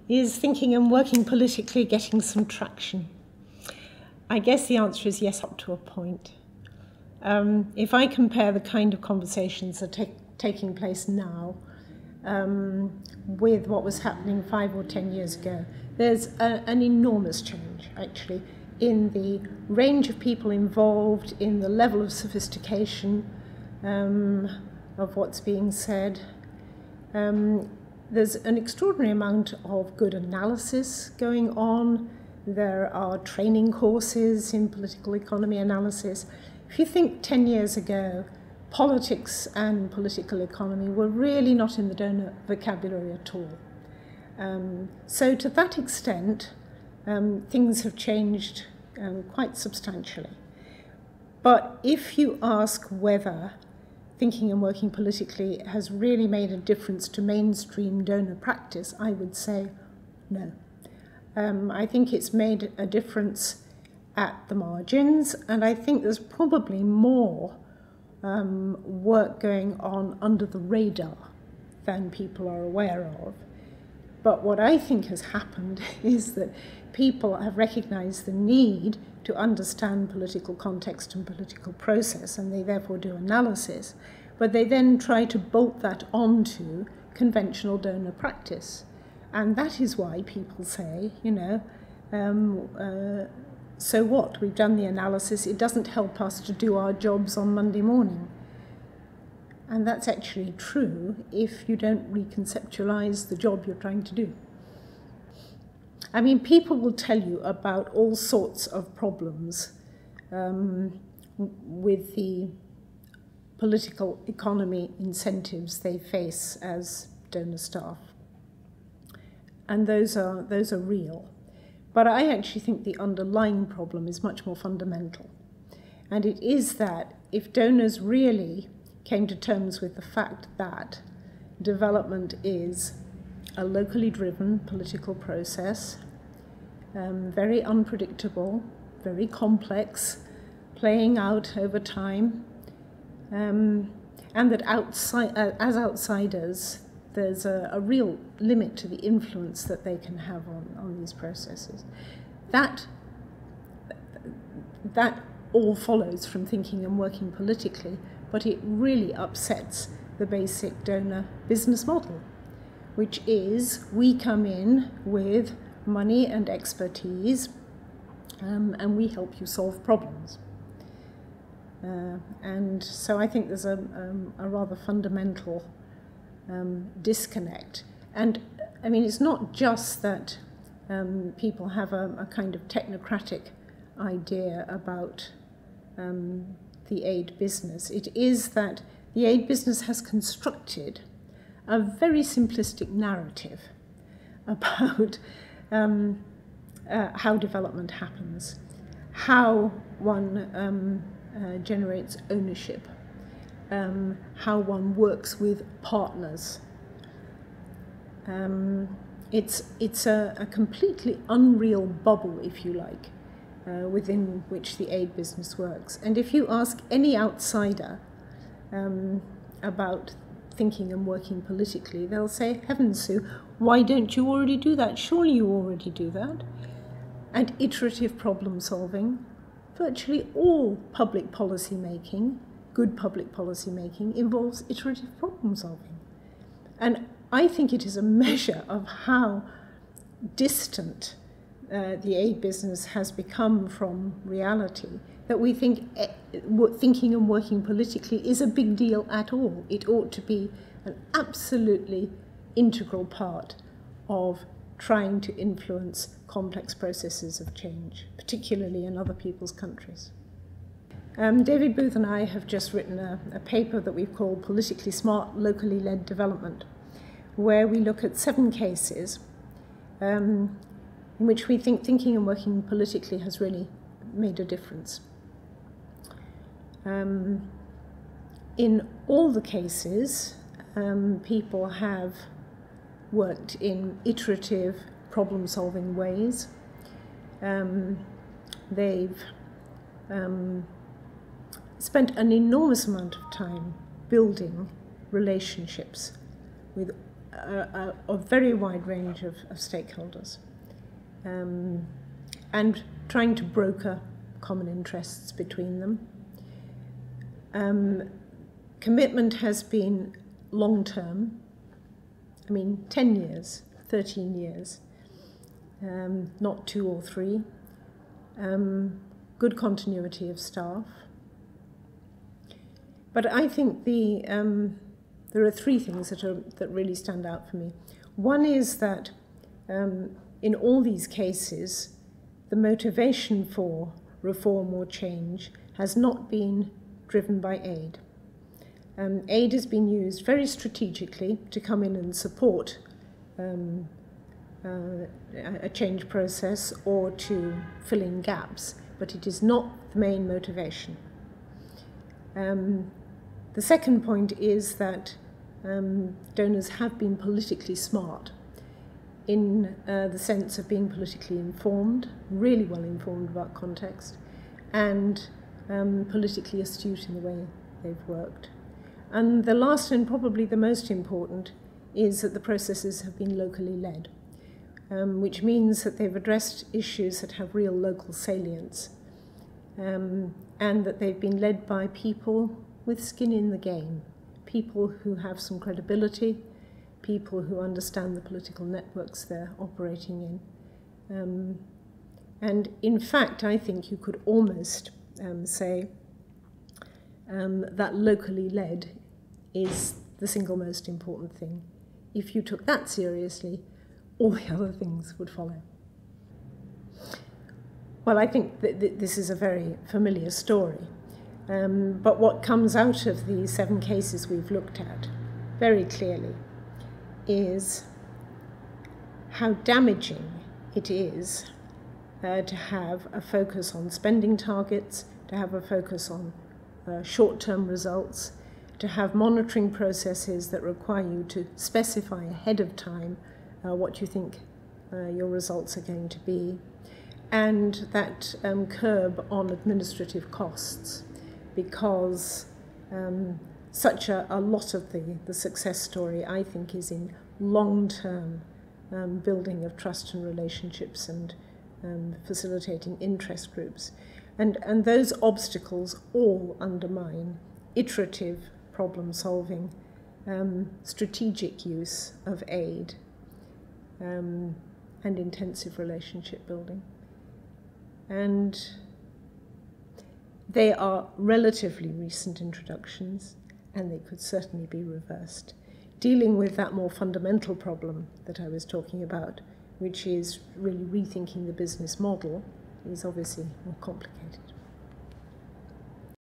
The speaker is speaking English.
Is thinking and working politically getting some traction? I guess the answer is yes, up to a point. If I compare the kind of conversations that are taking place now with what was happening 5 or 10 years ago, there's an enormous change, actually, in the range of people involved, in the level of sophistication of what's being said. There's an extraordinary amount of good analysis going on. There are training courses in political economy analysis. If you think 10 years ago, politics and political economy were really not in the donor vocabulary at all. So to that extent, things have changed quite substantially. But if you ask whether thinking and working politically has really made a difference to mainstream donor practice, I would say no. I think it's made a difference at the margins, and I think there's probably more work going on under the radar than people are aware of. But what I think has happened is that people have recognized the need to understand political context and political process, and they therefore do analysis, but they then try to bolt that onto conventional donor practice. And that is why people say, so what? We've done the analysis, it doesn't help us to do our jobs on Monday morning. And that's actually true if you don't reconceptualize the job you're trying to do. I mean, people will tell you about all sorts of problems with the political economy incentives they face as donor staff. And those are real. But I actually think the underlying problem is much more fundamental. And it is that if donors really came to terms with the fact that development is a locally driven political process, very unpredictable, very complex, playing out over time, and that as outsiders, there's a real limit to the influence that they can have on these processes. That all follows from thinking and working politically, but it really upsets the basic donor business model, which is we come in with money and expertise, and we help you solve problems. And so I think there's a rather fundamental disconnect. And I mean, it's not just that people have a kind of technocratic idea about the aid business. It is that the aid business has constructed a very simplistic narrative about how development happens, how one generates ownership, how one works with partners. It's a completely unreal bubble, if you like, within which the aid business works. And if you ask any outsider about thinking and working politically, they'll say, heavens, Sue, why don't you already do that? Surely you already do that. And iterative problem solving, virtually all public policy making, good public policy making, involves iterative problem solving. And I think it is a measure of how distant the aid business has become from reality that we think thinking and working politically is a big deal at all. It ought to be an absolutely integral part of trying to influence complex processes of change, particularly in other people's countries. David Booth and I have just written a paper that we've called Politically Smart, Locally Led Development, where we look at 7 cases in which we think thinking and working politically has really made a difference. In all the cases, people have worked in iterative problem-solving ways. They've spent an enormous amount of time building relationships with a very wide range of stakeholders, and trying to broker common interests between them. Commitment has been long-term, 10 years, 13 years, not 2 or 3. Good continuity of staff. But I think there are 3 things that really stand out for me. One is that in all these cases, the motivation for reform or change has not been driven by aid. Aid has been used very strategically to come in and support a change process or to fill in gaps, but it is not the main motivation. The second point is that donors have been politically smart in the sense of being politically informed, really well informed about context, and politically astute in the way they've worked. And the last and probably the most important is that the processes have been locally led, which means that they've addressed issues that have real local salience, and that they've been led by people with skin in the game, people who have some credibility, people who understand the political networks they're operating in. And in fact, I think you could almost say that locally led is the single most important thing. If you took that seriously, all the other things would follow. Well, I think that this is a very familiar story. But what comes out of the 7 cases we've looked at very clearly is how damaging it is to have a focus on spending targets, to have a focus on short-term results, to have monitoring processes that require you to specify ahead of time what you think your results are going to be, and that curb on administrative costs, because such a lot of the success story, I think, is in long-term building of trust and relationships and facilitating interest groups. And those obstacles all undermine iterative problem solving, strategic use of aid, and intensive relationship building. And they are relatively recent introductions, and they could certainly be reversed. Dealing with that more fundamental problem that I was talking about, which is really rethinking the business model, is obviously more complicated.